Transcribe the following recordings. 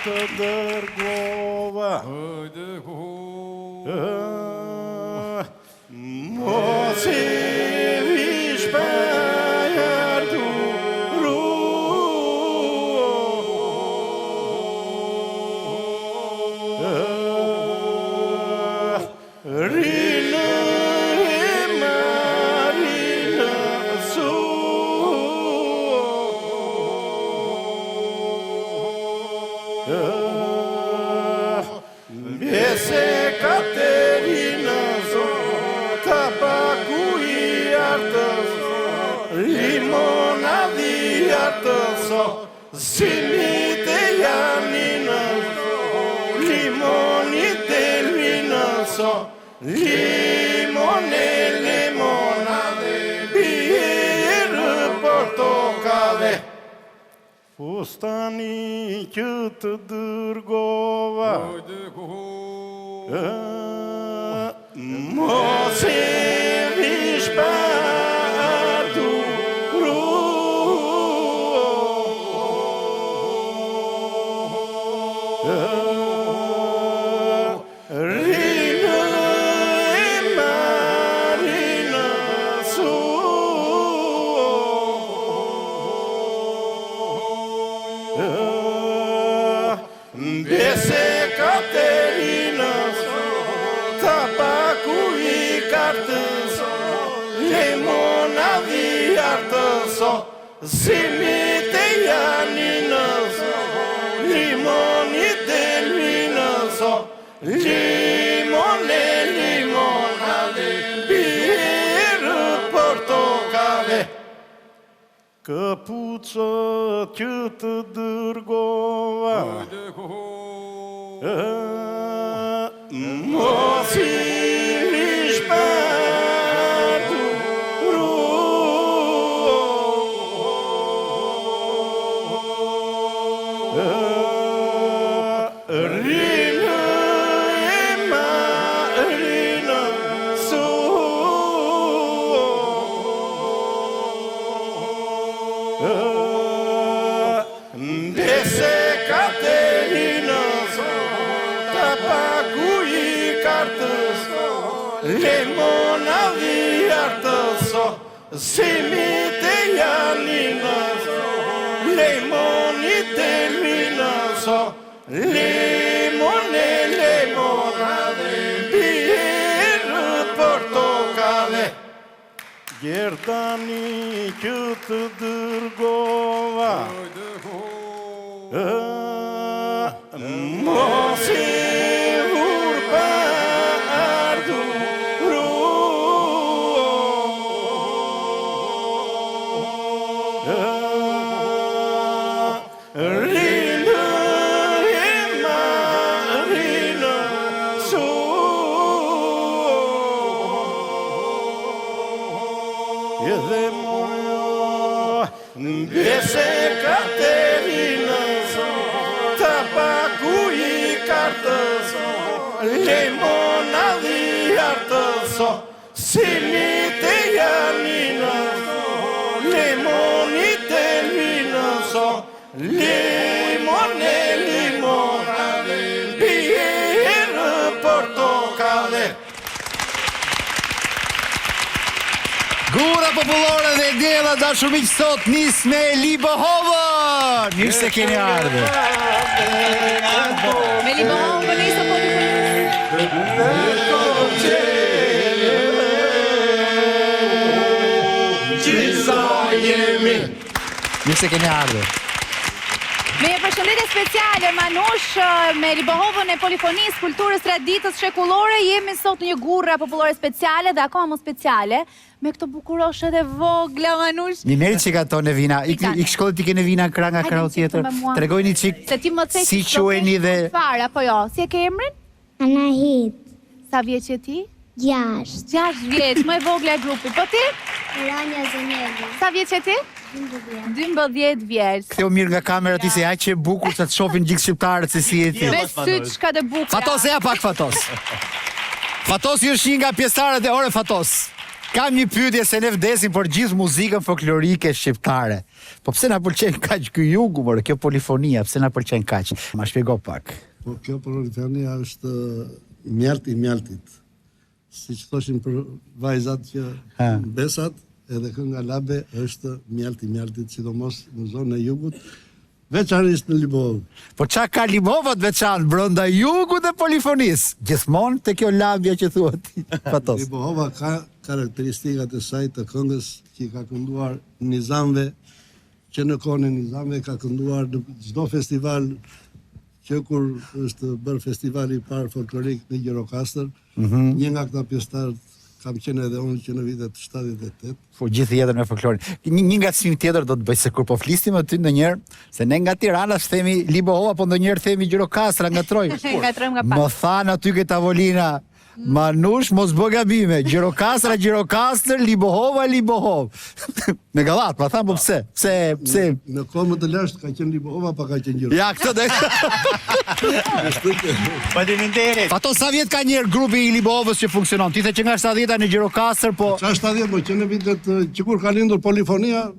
të dërgova. Mos i vish për ardhuru. Rinë e marinë su. Bese Katerina tabaku i artës, limonadi artës, simit e janinës, limonit e linës, limone, limonade, birë portokale. Fustani që të dërgova, mos i vish për ardhuru. Rinë e marinë su. Bese Katerinës, tabaku i kartës, limonadi artës, simit e janinës, limonit e linës, limone, limonade, birë portokale. Këpucët që të dërgova, mos i vish për ardhuru. Rinë e marinë su. Bese Katerinës, tabaku i kartës, limonadi artës, simit e janinës, limonit e linës, limone, limonade, birë portokale. Gjertani që të dërgova, mos i vur për ardhuru. Rinë e marinë su. Edhe mojo bese Katerinës, tabaku i kartës, limonadi artës, simit e janinës, limonit e linës, limone, limonade, birë portokale. Gura popullore dhe djela dashur miq, sot nis me Libohovën. Mirë se keni ardhur. Me Libohovën nisë Mirë se keni ardhur. Me përshëndetje speciale Manush me Libohovën e polifonisë kulturës traditës shekullore. Jemi sot në një gurra popullore speciale dhe akoma më speciale me këto bukuroshe dhe vogla Manush. Mi merit që ka to Nevina, ik shkollet t'i ke Nevina krah nga krau tjetër. Tregojni çik si quheni dhe fare apo jo. Si e ke emrin? Anahit. Sa vjeç je ti? 6. 6 vjeç, më e vogla e grupit. Po ti? Rania Zeneli. Sa vjeç je ti? 12 vjeç. ktheu mirë nga kamera ti se aq që e bukur sa të shohin gjithë shqiptarët se si je ti. Me syt shka dhe bukur. Fatos e ja pak Fatos. Fatos ju është një nga pjesëtarët e ore Fatos. Kam një pyetje se ne vdesim për gjithë muzikën folklorike shqiptare. Po pse na pëlqen kaq ky jugu, por kjo polifonia, pse na pëlqen kaq? Ma shpjego pak. Po kjo polifonia është mjalti i mjaltit. Siç thoshin për vajzat që besat, edhe kënga Labe është mjalti i mjaltit, sidomos në zonën e jugut, veçanërisht në Libov. Po çka ka Libova të veçantë brenda jugut dhe polifonisë? Gjithmonë te kjo labja që thuat ti. Patos. Libova ka karakteristikat e saj të këngës që ka kënduar nizamve, që në kohën e nizamve ka kënduar në çdo festival, që kur është bërë festivali i parë folklorik në Gjirokastër, një nga këta pjesëtarët kam qenë edhe unë që në vitet 78. Po gjithë jetën me folklorin. Një ngacmim tjetër do të bëj se kur po flisnim aty ndonjëherë, se ne nga Tirana themi Libohova, po ndonjëherë themi Gjirokastra, ngatrojmë. Ngatrojmë nga pak. Më thanë aty ke tavolina, Manush, mos bë gabime. Gjirokastra, Gjirokastër, Libohova, Libohov. Me gallat, pa thamë po pse? Pse? Në kohë më të lashtë ka qenë Libohova, pa ka qenë Gjirokastra. Ja, këtë dhe. Faleminderit. Ato sa vjet ka njerë grupi i Libohovës që funksionon? Ti the që nga 70-ta në Gjirokastër, po... Qa 70, po që në vitet që kur ka lindur polifonia,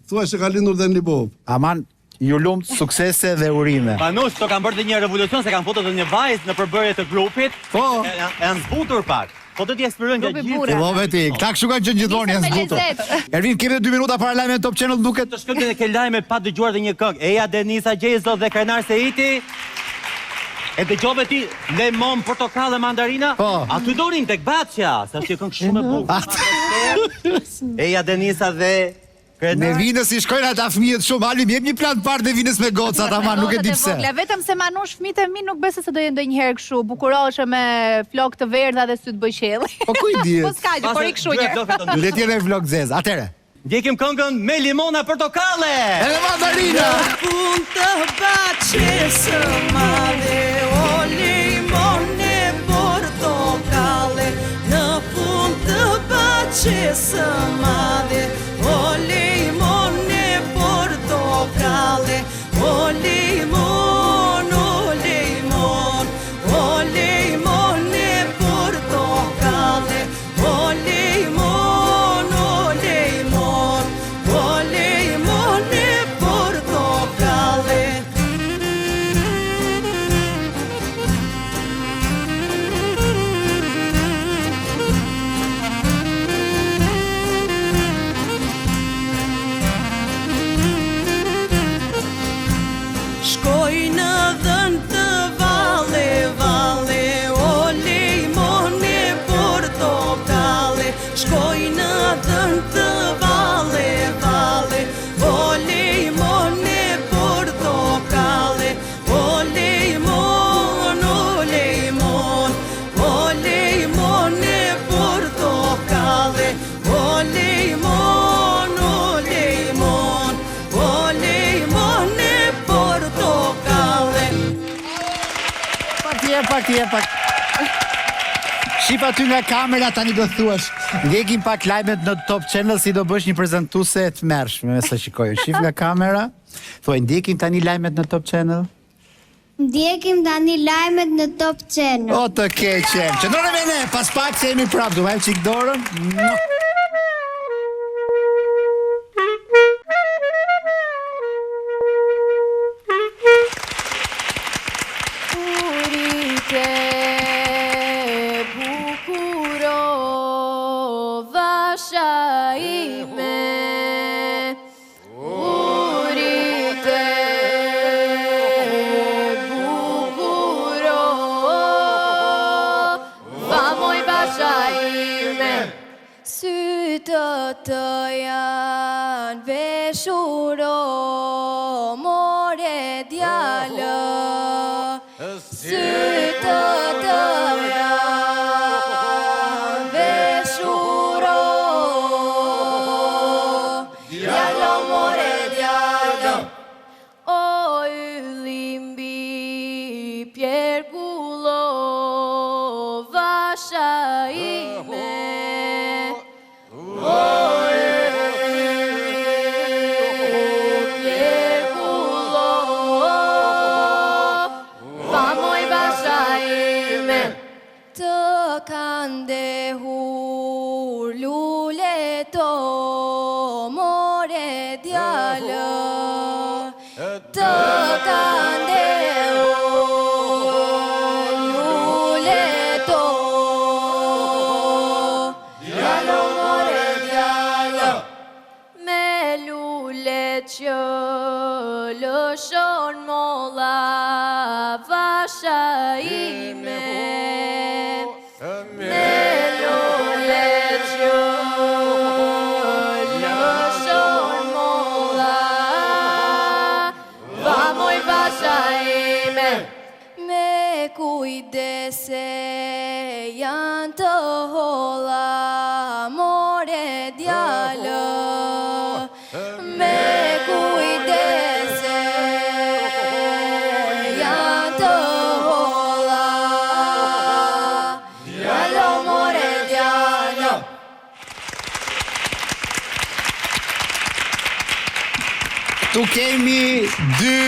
thuaj se ka lindur dhe në Libov. Aman, ju lumt suksese dhe urime. Manush, to kanë bërë dhe një revolucion se kanë foto të një vajzë në përbërje të grupit. Po. Janë zbutur pak. Po do t'i eksperojnë nga Grupi gjithë. burra. Po veti, këta kështu kanë qenë gjithmonë janë Nisëm me zbutur. lezet. Ervin, kemi 2 minuta para lajmeve Top Channel duket. Të shkëndin e ke lajme pa dëgjuar dhe një këngë. Eja Denisa Gjezo dhe Krenar Seiti. E dëgjove ti lemon, portokallë, mandarina? Po. Aty dorin tek Baçja, sa është një këngë shumë e bukur. Eja Denisa dhe Me Krenar. vinës i shkojnë ata fëmijët shumë, Alim, jep një plan parë dhe vinës me gocat, ama nuk e di pse. Vogla, vetëm se Manush fëmijët e mi nuk besoj se do jenë ndonjëherë kështu, bukuroshë me flokë të verdha dhe sy të bëjqelli. Po ku i dihet? Po s'ka gjë, por i kështu një. Le t'jene vlog zez. Atere. Ndjekim këngën me limona portokalle. Edhe mandarina. Fund të Baçjes së madhe, o limone portokalle. Në fund të Baçjes së madhe, o limone portokalle. O limon, o limon, o limone portokalle. O limon, o limon, o limone portokalle. Shkoj në dhën të valle, valle, o limone portokalle. Shkoj në dhën të valle, valle, o limone portokalle. O limon, o limon, o limone portokalle. O limon, o limon, o limone portokalle. Pak tje. Shif aty nga kamera tani do thuash. Ndjekim pak lajmet në Top Channel si do bësh një prezantuese të mërshme me sa shikojnë. Shif nga kamera. Thuaj ndjekim tani lajmet në Top Channel. Ndjekim tani lajmet në Top Channel. O të keqen. Qëndrone me ne, pas pak se jemi prap. Du vajmë qik dorën. Urite bukuro vasha ime. Urite bukuro vamoj vasha ime. Sytë të janë veshuro more djalë. Sytë të janë veshuro djalë more djalë. O yllimbi pjerkullo vasha ime. Të kanë e hur lule to more djalë të kanë lule to djalë more djalë me lule që lëshon molla vasha ime me lule që lëshon molla vamoj vasha ime me kujdese janë të holla more djalë me kujdese janë të holla djalë more djalë. Tu kemi dy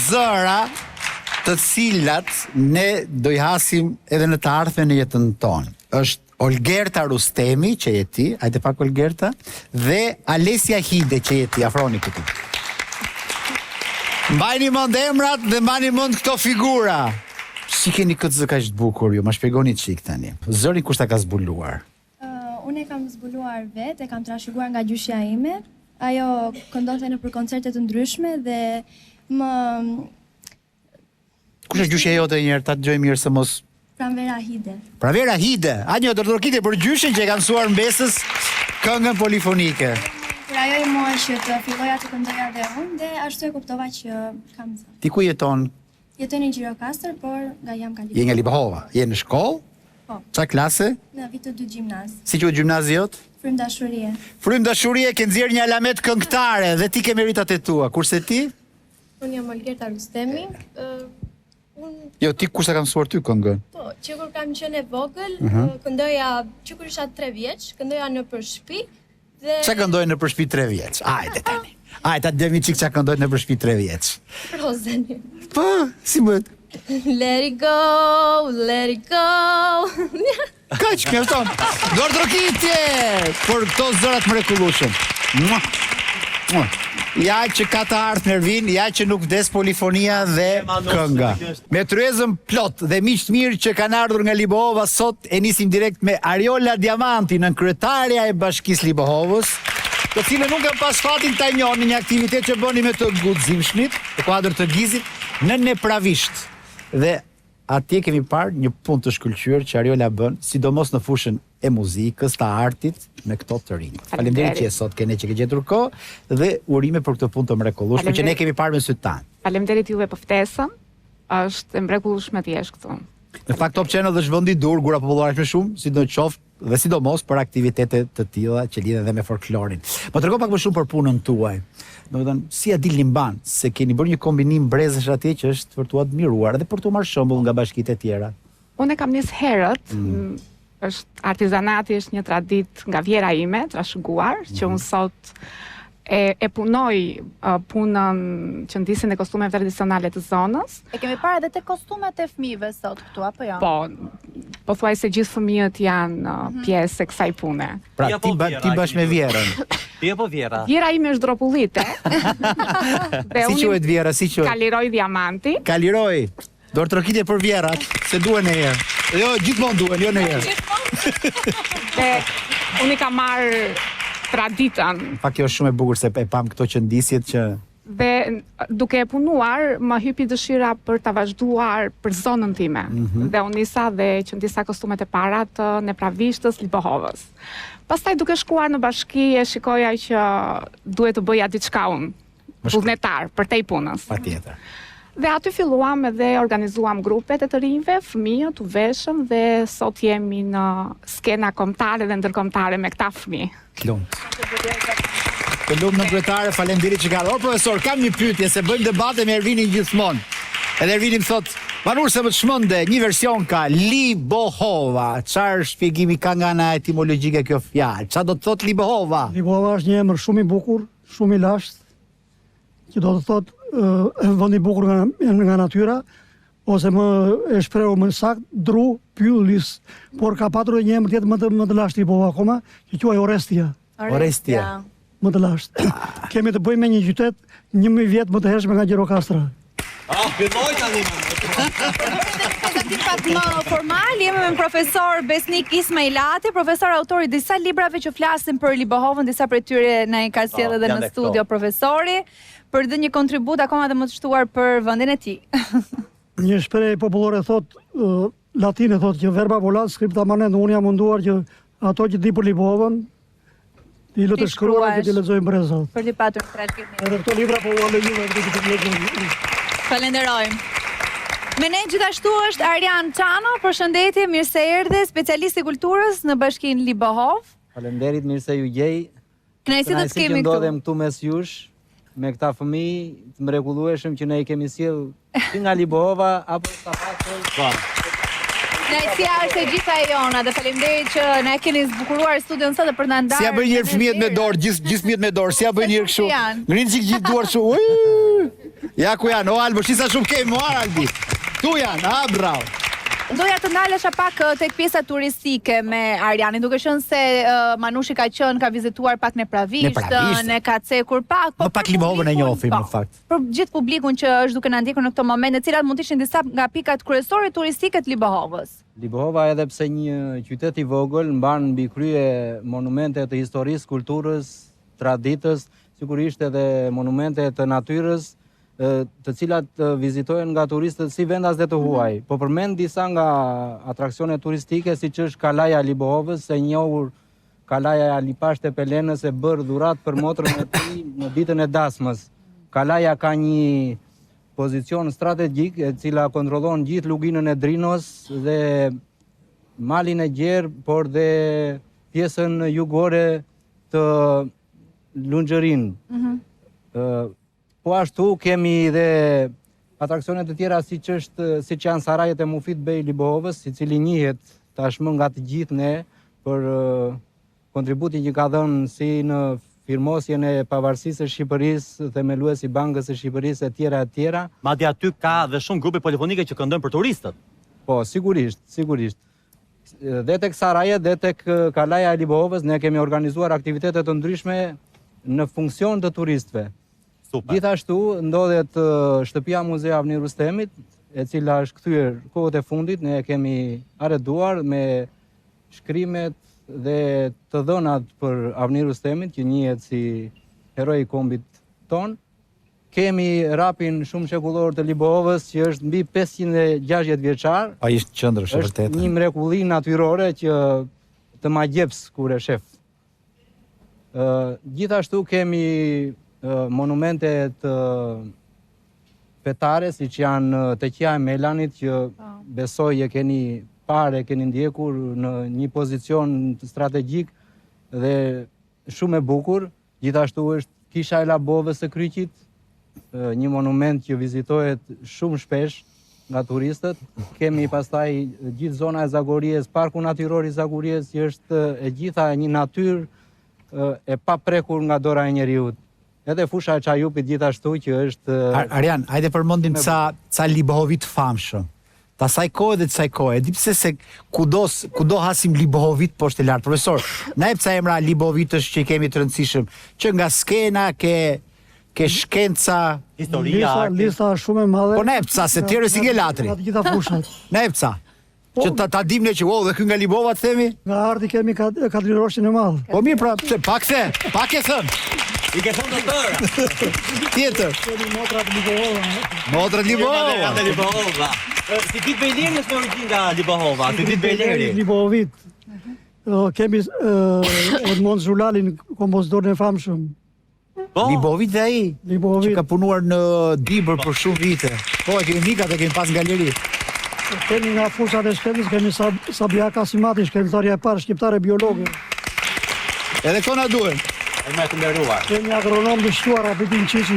zëra të cilat ne do i hasim edhe në të ardhmen në jetën tonë. Është Olgerta Rustemi, që je ti, hajde pak Olgerta, dhe Alesia Hide, që je ti, afroni këtu. Mbajni mend emrat dhe mbajni mend këto figura. Si keni këtë zë kaq të bukur ju, ma shpjegoni çik tani. Zëri kush ta ka zbuluar? Unë e kam zbuluar vetë, e kam trashëguar nga gjyshja ime. Ajo këndonte në për koncerte të ndryshme dhe më Kush është gjyshja jote njëherë, ta dëgjoj mirë se mos Pranvera Hide. Pranvera Hide, a një dërtorkite për gjyshin që e ka mësuar mbesës këngën polifonike. Por ajo i mua që të filloja të këndoja dhe unë dhe ashtu e kuptova që kam zë. Ti ku jeton? Jetoj në Gjirokastër, por nga jam ka Je nga Libohova. Je në shkollë? Po. Qa klase? Në vit të 2 gjimnaz. Si quhet gjimnazi jot? Frym dashurie. Frym dashurie, ke nxjerr një alamet këngëtare dhe ti ke meritat e tua. Kurse ti? Unë jam Olgerta Rustemi. Jo, ti kush ta ka mësuar ty këngën? Po, që kur kam qenë e vogël, këndoja, që kur isha 3 vjeç, këndoja në për shtëpi dhe Qa këndojnë në për shtëpi 3 vjeç? Ajde tani. Ajde, ta dëmi çik qa këndojnë në për shtëpi 3 vjeç. Rozeni. Po, si bëhet? Let it go, let it go. Kaq, këfton. Gordrokitje për këto zërat mrekullueshëm. Mua. Mua. Ja që ka të ardhur Nervin, ja që nuk vdes polifonia dhe kënga. Me tryezën plot dhe miq të mirë që kanë ardhur nga Libohova sot, e nisim direkt me Ariola Diamanti, nën kryetarja e Bashkisë Libohovës, të cilën nuk kam pas fatin ta njoh në një aktivitet që bëni me të guximshmit, në kuadër të gizit, në Nepravisht. Dhe atje kemi parë një punë të shkëlqyer që Ariola bën, sidomos në fushën e muzikës, të artit, me këto të rinj. Faleminderit që je sot, kene që ke gjetur kohë dhe urime për këtë punë të mrekullueshme që ne kemi parë me sytë tanë. Faleminderit juve për ftesën. Është e mrekullueshme të jesh këtu. Në fakt Top Channel është vendi dur, gura popullore më shumë, sidoqoftë dhe sidomos për aktivitete të tilla që lidhen dhe me folklorin. Më trego pak më shumë për punën tuaj. Domethënë, si ja dilni mban se keni bërë një kombinim brezësh atje që është për tu admiruar dhe për tu marrë shembull nga bashkitë e tjera. Unë e kam nis herët, është artizanati është një traditë nga vjera ime, trashëguar, që unë sot e punoj punën që ndisin e kostumeve tradicionale të zonës. E kemi parë edhe te kostumet e fëmijëve sot këtu apo jo? Po thuaj se gjithë fëmijët janë pjesë e kësaj pune. Pra ti bashkë me Vjerën. Ti apo Vjera? Vjera ime është Dropullite. Si quhet Vjera, si quhet? Kaliroj Diamanti. Kaliroj. Dorë trokitje për Vjerat, se duhen e herë. Jo, gjithmonë duhen, jo në herë. Dhe unë i kam marrë traditën. Pak kjo është shumë e bukur se e pam këto qëndisjet që... Dhe duke e punuar, më hypi dëshira për ta vazhduar për zonën time. Dhe unë nisa dhe që ndisa kostumet e para të Nepravishtës, Libohovës. Pastaj duke shkuar në bashki e shikoja që duhet të bëja diçka unë, vullnetar për tej punës. Patjetër. Dhe aty filluam edhe organizuam grupet e të rinjve, fëmijët u veshëm dhe sot jemi në skena kombëtare dhe ndërkombëtare me këta fëmijë. Lumt. Të lumt në kryetare, faleminderit që ka ardhur. Profesor, kam një pyetje se bëjmë debate me Ervinin gjithmonë. Edhe Ervini më thot, "Manur se më të shmënde, një version ka Libohova. Çfarë shpjegimi ka nga ana etimologjike kjo fjalë? Çfarë do të thot Libohova?" Libohova është një emër shumë i bukur, shumë i lashtë, që do të thot vendi i bukur nga natyra, ose më e shprehu më sakt, Dru Pyllis, por ka patur një emër tjetër më të lashtë po akoma, që quaj Orestia. Orestia. Më të lashtë. Kemi të bëjmë me një qytet 1000 vjet më të hershme nga Gjirokastra. Filloj tani. Pak më formal, jemi me profesor Besnik Ismailati, profesor autor i disa librave që flasin për Libohovën, disa prej tyre na i ka sjellë edhe në studio profesori, për dhe një kontribut akoma dhe më të shtuar për vendin e tij. Një shprehje popullore thot, latine thot që verba volat scripta manent, unë jam munduar që ato që di për Libohovën, i lë të shkruar që ti lexojmë brezat. Për të patur trashëgimi. Edhe këto libra po u lejuar të lexojmë. Falenderojmë. Me ne gjithashtu është Arjan Çano, përshëndetje, mirë se erdhe, specialist i kulturës në Bashkinë Libohov. Faleminderit, mirë se ju gjej. Kënaqësi të kemi këtu. Ndodhem këtu mes jush me këta fëmijë të mrekullueshëm që ne i kemi sjell që nga Libohova apo sapat. Kënaqësia është e gjitha e jona dhe faleminderit që na keni zbukuruar studion sot për na ndarë. Si ja bëjnë njërë fëmijët me dorë, gjithë fëmijët me dorë, si ja bëjnë njërë kështu. Ngrinë që gjithë duar kështu. Ja ku janë, o Albo, shisa shumë kemi, o Albi. Tu janë, bravo. Doja të ndalesha pak tek pjesa turistike me Arjanin, duke qenë se Manushi ka qenë, ka vizituar pak Nepravishtën, ne ka cekur pak. Më pak Libohovën e njohim në fakt. Për gjithë publikun që është duke na ndjekur në këto momente, cilat mund të ishin disa nga pikat kryesore turistike të Libohovës. Libohova, edhe pse një qytet i vogël, mban mbi krye monumente të historisë, kulturës, traditës, sigurisht edhe monumente të natyrës, të cilat vizitohen nga turistët si vendas dhe të huaj. Po përmend disa nga atraksione turistike, si që është Kalaja Libohovës, e njohur Kalaja Lipashte Pelenës e bërë dhurat për motrën e tij në ditën e dasmës. Kalaja ka një pozicion strategjik e cila kontrollon gjithë luginën e Drinos dhe malin e Gjerë, por dhe pjesën jugore të Lunxherin. Po ashtu kemi dhe atraksione të tjera siç janë Sarajet e Mufit Bey Libohovës, i cili njihet tashmë nga të gjithë ne për kontributin që ka dhënë si në firmosjen e pavarësisë së Shqipërisë, themeluesi i Bankës së Shqipërisë e tjera. Madje aty ka dhe shumë grupe polifonike që këndojnë për turistët. Po, sigurisht. Dhe tek Sarajet dhe tek Kalaja e Libohovës ne kemi organizuar aktivitete të ndryshme në funksion të turistëve. Gjithashtu ndodhet shtëpia Muzea Avni Rustemit, e cila është kthyer kohët e fundit, ne kemi arreduar me shkrimet dhe të dhënat për Avni Rustemit, që njihet si heroi i kombit ton. Kemi rapin shumë shekullor të Libohovës, që është mbi 560 vjeçar. Ai është qendrë e vërtetë. Është një mrekulli natyrore që të ma gjeps kur e shef. Gjithashtu kemi monumente të fetare, si që janë Teqia e Melanit, që besoj e keni parë, e keni ndjekur në një pozicion strategjik dhe shumë e bukur. Gjithashtu është Kisha e Labovës së Kryqit, një monument që vizitohet shumë shpesh nga turistët. Kemi pastaj gjithë zona e Zagories, Parku Natyror i Zagories, që është e gjitha një natyrë e paprekur nga dora e njeriut. Edhe fusha e Çajupit gjithashtu që është... Arjan, hajde përmendim ca Libohovit famshëm. Ta saj kohë dhe të saj kohë. E di pse se kudo hasim Libohovit poshtë e lartë. Profesor, na jep ca emra Libohovitësh që i kemi të rëndësishëm. Që nga skena, ke shkenca... Historia, lista shumë e madhe. Po na jep ca, se tjerë si ngelatri. Nga të gjitha fushat. Na jep ca. Që ta dim ne që, dhe kë nga Libova të themi? Nga arti kemi Katrin Roshin e madhe. Po mirë pra, pak e thëmë. I ke thonë të tërë. Tjetër. Motrat Libohova. Motrat Libohova. Si ditë Bejleri është në origin nga Libohova. Si ditë Bejleri. Libohovit. Kemi Edmond Zhulalin, kompozitorën e famshëm. Libohovit dhe ai, që ka punuar në Dibër për shumë vite. Po, e kemi mikat, e kemi pas në galeri. Kemi nga fushat e shkencës, kemi Sabia Kasimati, shkencëtarja e parë shqiptare biologe. Edhe këto na duhen. Kemi agronom të shtuar Apitin Qiqi,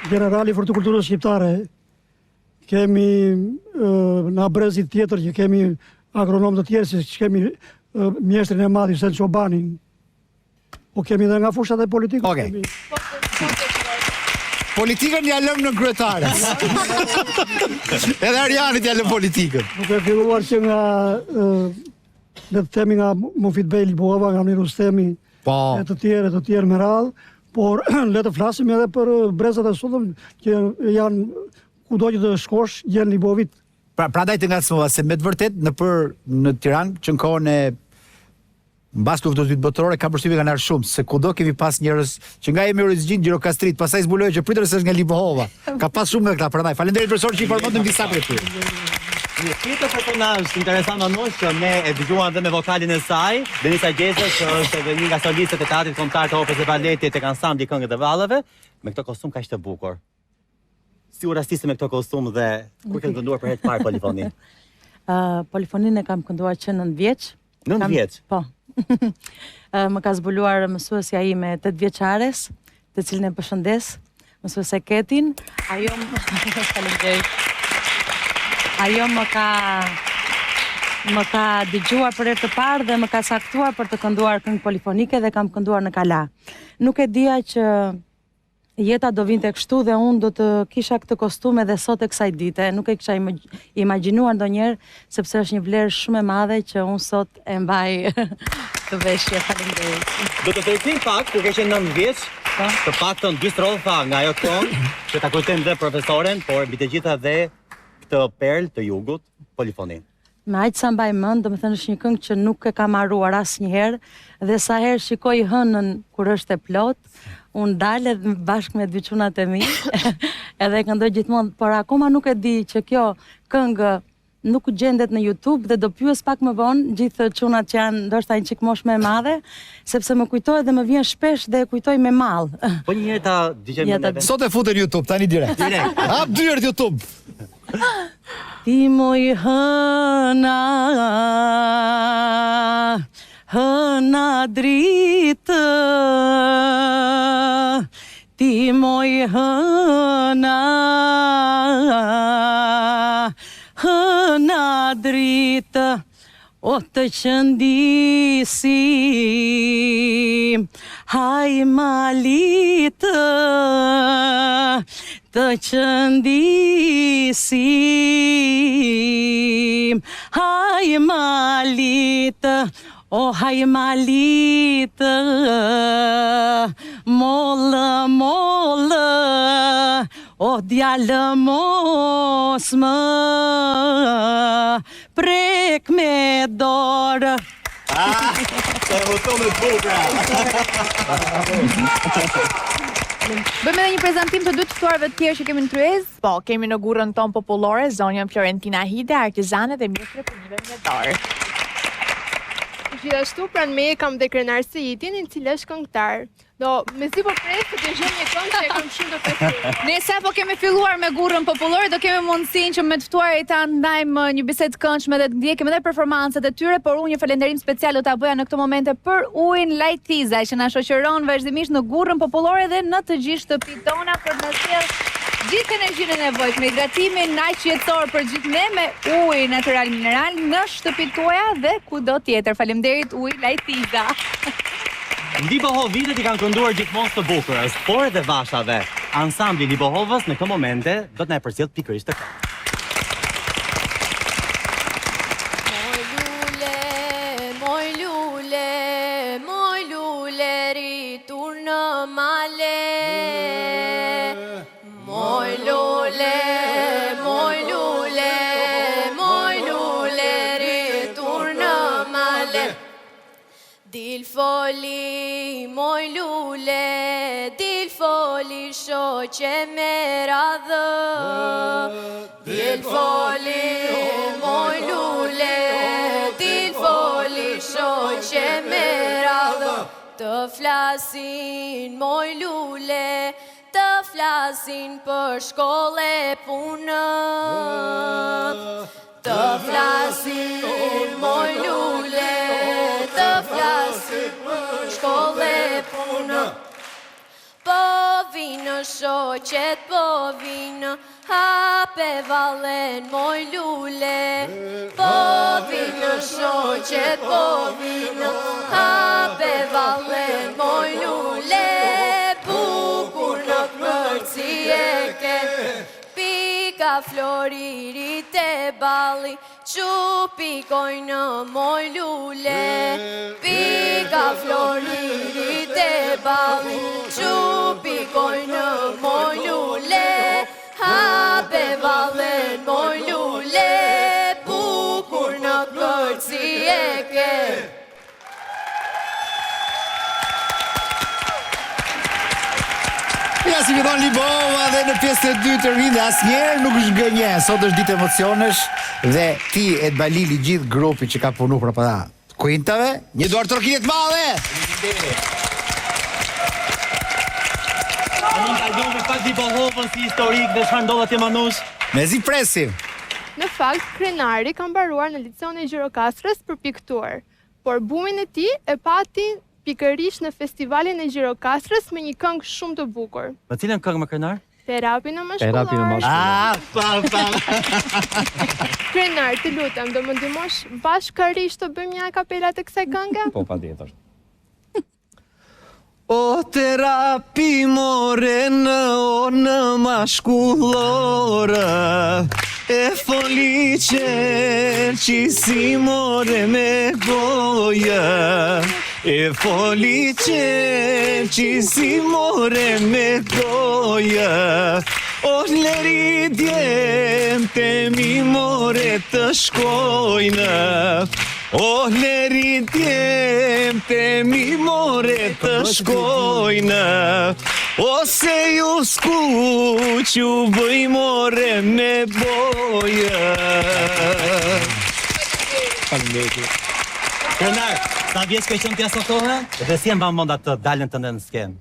generali hortikulturës shqiptare. Kemi në brezit tjetër që kemi agronom të tjerë, që kemi mjeshtrin e madh Sel Çobanin. Po kemi dhe nga fushat e politikës. Politikën ja lëm në kryetares. Edhe Arjanit ja lëm politikën. Duke filluar që nga, le të themi nga Mufit Bej Libohova, nga Amir Rustemi, e të tjerë me radhë, por le të flasim edhe për brezat e sotëm që janë kudo që të shkosh, gjenë Libovit. Pra daj të ngacmova se me të vërtet në Tiranë që në kohën e mbas luftës së dytë botërore ka përshtypje kanë ardhur shumë, se kudo kemi pas njerëz që nga jemi Orizgjin, Gjirokastrit, pastaj zbuloi që pritëres është nga Libohova. Ka pas shumë me këta, prandaj faleminderit profesor që informon disa prej tyre. Një tjetër personazh interesant anosh që ne e dëgjuam dhe me vokalin e saj, Denisa Gjeza, që është edhe një nga solistët e teatrit kombëtar të operës së baletit tek ansambli Këngët e Vallave, me këtë kostum kaq të bukur. Si u rastiste me këtë kostum dhe kur ke kënduar për herë të parë polifonin? Polifonin e kam kënduar që 9 vjeç. 9 vjeç? Po. Më ka zbuluar mësuesja ime 8 vjeçares, të cilën e përshëndes, mësuesja Ketin. Ajo më ka dëgjuar për herë të parë dhe më ka saktuar për të kënduar këngë polifonike dhe kam kënduar në Kala. Nuk e dija që jeta do vinte kështu dhe unë do të kisha këtë kostume dhe sot e kësaj dite. Nuk e kisha imagjinuar ndonjëherë, sepse është një vlerë shumë e madhe që unë sot e mbaj të veshje. Faleminderit. Do të tërheqim pak kur ke qenë 9 vjeç, të paktën dy strofa nga ajo këngë, që ta kujtojmë dhe profesoren, por mbi të gjitha dhe këtë perl të jugut, polifonin. Me aq sa mbaj mend, domethënë është një këngë që nuk e kam harruar asnjëherë dhe sa herë shikoj hënën kur është e plot, unë dalë bashkë me dy çunat e mi, edhe këndoj gjithmonë, por akoma nuk e di që kjo këngë nuk gjendet në YouTube dhe do pyes pak më vonë gjithë çunat që janë ndoshta një çik moshë më e madhe, sepse më kujtohet dhe më vjen shpesh dhe e kujtoj me mall. Po një herë ta dëgjojmë neve. Sot e futen YouTube, tani direkt. Hap dyert YouTube. Ti moj hëna, hëna dritë, ti moj hëna, hëna dritë, o të qëndisim, haj malitë, të qëndisim, haj malitë, o haj malitë, mollë, mollë, o djallë mos më prek me dorë. Të voton me bugra. Bëjmë edhe një prezantim të dy të ftuarëve të tjerë që kemi në kryes. Po, kemi në gurën tonë popullore zonjën Florentina Hide, artizane dhe mjekre për një me dorë. Gjithashtu pranë meje kam dhe krenar Sejitin, i cili është këngëtar. Do, me si po presë të dëgjoj një këngë që e kam shumë të preferuar. Ne sa po kemi filluar me gurën popullore, do kemi mundësinë që me të ftuarit ta ndajmë një bisedë të këndshme dhe të ndjekim edhe performancat e tyre, por unë një falënderim special do ta bëja në këtë momente për ujin Lajtiza, që na shoqëron vazhdimisht në gurën popullore dhe në të gjithë shtëpitë tona për të na sjellë gjithë energjinë e nevojshme, hidratimin aq jetësor për gjithë ne me ujë natyral mineral në shtëpitë tuaja dhe kudo tjetër. Faleminderit uji Lajtiza. Libohovitet i kanë kënduar gjithmonë të bukurës, por edhe vashave. Ansambli Libohovës në këtë momente do të na e përcjell pikërisht të këngë. Moj lule, rritur në male. Moj lule, rritur në male. Dil foli, moj lule, dil foli shoqe me radhë. Dil foli, moj lule, dil foli shoqe me radhë. Të flasin, moj lule, të flasin për shkolle punë. Të flasin, moj lule, të flasin për shkolle punë. Po vinë shoqet, po vinë, hape vallen, moj lule. Po vinë shoqet, po vinë, hape vallen, moj lule. Bukur në përci e floririt e balli, që pikoj në moj lule. Pika floririt e balli, që pikoj në moj lule. Hape valen moj lule, bukur në kërci e ke. Ja si fillon Libova dhe në pjesën e dytë të rinde asnjëherë nuk është gënje. Sot është ditë emocionesh dhe ti e Balili gjithë grupi që ka punuar për para kuintave, një duar trokitje të madhe. Anin kalojmë pak Libohovën si historik dhe çfarë ndodh atje Manush? Mezi presim. Në fakt, krenari ka mbaruar në liceun e Gjirokastrës për piktur, por bumin e tij e pati pikërisht në festivalin e Gjirokastrës me një këngë shumë të bukur. Me cilën këngë më krenar? Terapi në mashkullar. Krenar, të lutem, do më ndihmosh bashkërisht të bëjmë një akapela të kësaj këngë? Po, patjetër. O terapi more në mashkullore, e foli që si more me goje, e foli që si more me goje, o leri djem të mi more të shkojnë, o leri djem të mi more të shkojnë, ose ju s'ku që bëj more me boje. Krenar, sa vjeç ke qenë ti asotohe? Dhe si e mban mend atë dalën tënde në skenë?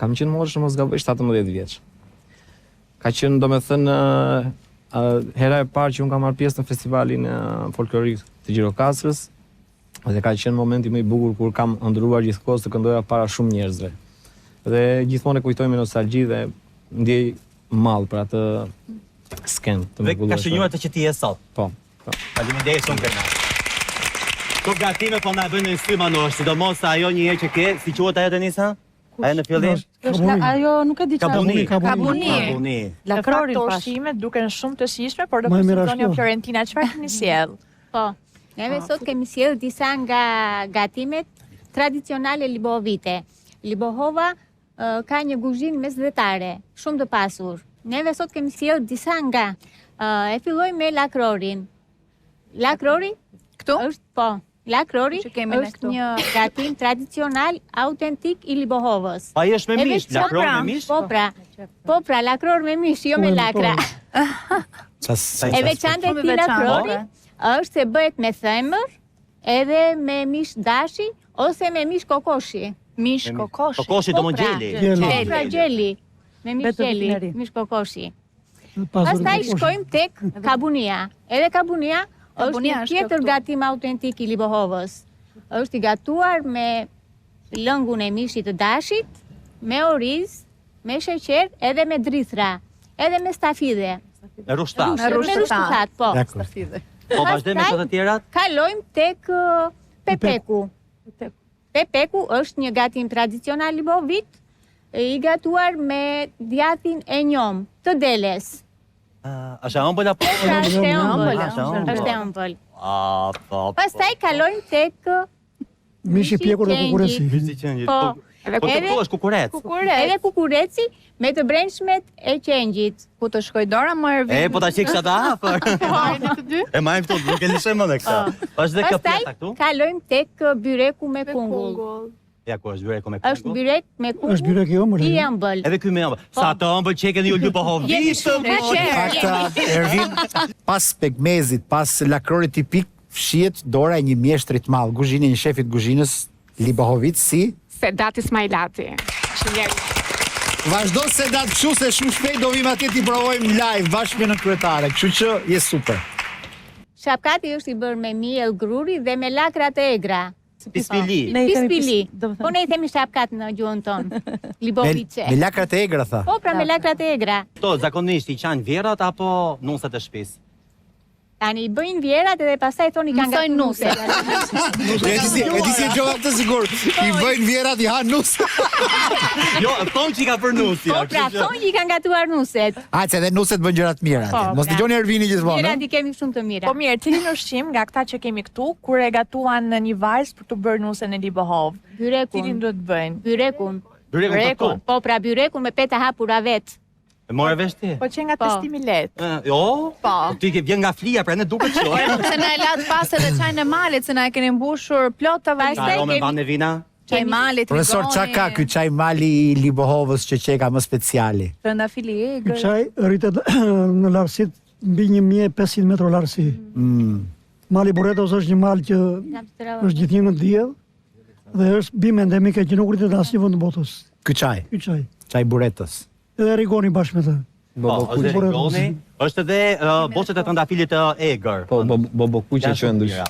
Kam qenë moshë mos gaboj 17 vjeç. Ka qenë domethënë hera e parë që unë kam marrë pjesë në festivalin folklorik të Gjirokastrës, dhe ka qenë momenti më i bukur kur kam ëndruar gjithkohës të këndoja para shumë njerëzve. Dhe gjithmonë e kujtoj me nostalgji dhe ndjej mall për atë skenë të mrekullueshme. Dhe ka shënjuar atë që ti je sot. Po. Faleminderit shumë Krenar. Këto gatime po na bëjnë në sy Manush, sidomos ajo një herë që ke, si quhet ajo Denisa? Ajo në fillim? Ajo nuk e di çfarë. Kabuni. Lakrorin pas. Ushqimet duken shumë të shijshme, por do të thonë Florentina, çfarë keni sjell? Po. Neve sot kemi sjell disa nga gatimet tradicionale libovite. Libohova ka një kuzhinë mesdhetare, shumë të pasur. Neve sot kemi sjell disa nga. E filloj me lakrorin. Lakrori? Këtu? Është, po. Lakrori është një gatim tradicional, autentik i Libohovës. Pa i është me mish, lakror me mish? Po pra, lakror me mish, jo me lakra. E veçante ti lakrori është se bëhet me themër, edhe me mish dashi, ose me mish kokoshi. Mish kokoshi? Kokoshi do më gjeli. Pra gjeli, me mish gjeli, mish kokoshi. Pastaj shkojmë tek kabunia. Edhe kabunia është një tjetër gatim autentik i Libohovës. Është i gatuar me lëngun e mishit të dashit, me oriz, me sheqer, edhe me drithra, edhe me stafide. Me rushtat. Me rushtat, po. Po vazhdojmë me të tjerat? Kalojmë tek pepeku. Pepeku është një gatim tradicional libovit, i gatuar me djathin e njom, të deles. Është e ëmbël apo? Është e ëmbël. Pastaj kalojmë tek mishi pjekur dhe kukureci. Mishi qengjit. Po të thuash kukurec. Edhe kukureci me të brendshmet e qengjit. Ku të shkoj dora më Ervin? Po ta qik shata afër. E majmë këtu, nuk e lishëm edhe këta. Është dhe këpjeta këtu? Pastaj kalojmë tek byreku me kungull. Ja, ku është byreku me kungull? Është byrek me kungull. Është byrek i ëmbël. I ëmbël. Edhe ky me ëmbël. Sa të ëmbël që keni ju Libohovitë. Fakta, Ervin, pas pegmezit, pas lakrorit tipik, fshihet dora e një mjeshtri të madh, kuzhinë një shefit kuzhinës Libohovit si Sedat Ismailati. Vazhdo Sedat kështu se shumë shpejt do vim atje t'i provojmë live bashkë me në kryetare, kështu që je super. Shapkati është i bërë me miell gruri dhe me lakra të egra. Pispili. Pispili. Po ne i themi shapkat në gjuhën tonë. Libovice. Me lakrat e egra tha. Po pra me lakrat e egra. To zakonisht i qanë vjerat apo nusat e shtëpisë? Tani I bëjnë vjerat edhe pastaj thoni kanë Mësojnë nuse. E di si e gjova këtë sigur. I bëjnë vjerat I han nuse. Jo, thonë që I ka për nusja. Po pra, thonë që I kanë gatuar nuset. Se edhe nuset bën gjëra të mira. Mos dëgjoni Ervini gjithmonë. Vjerat I kemi shumë të mira. Po mirë, cilin ushqim nga këta që kemi këtu, kur e gatuan në një vajzë për të bërë nusen e Libohov? Byrekun. Cilin duhet bëjnë? Byrekun. Byrekun. Po pra, byrekun me peta hapura vet. E more vesh ti? Po që nga testimi lehtë. Jo? Po. Ti ke vjen nga flia, pra ne duket kështu. Se na e lat pas edhe çajin e malit, se na e keni mbushur plot të Pastaj kemi vanë vina. Çaj malit, Profesor, çka ka ky çaj mali I Libohovës që ka më speciali? Trëndafili Ky çaj rritet në lartësi mbi 1500 metra lartësi. Mali Burretos është një mal që është gjithnjë në diell dhe është bimë endemike që nuk rritet në asnjë vend të botës. Ky çaj. Çaj Burretos. Edhe Rigoni bashkë me të. Rigoni është edhe bocët e trëndafilit të egër. Po, bobokuqe që ndrysh.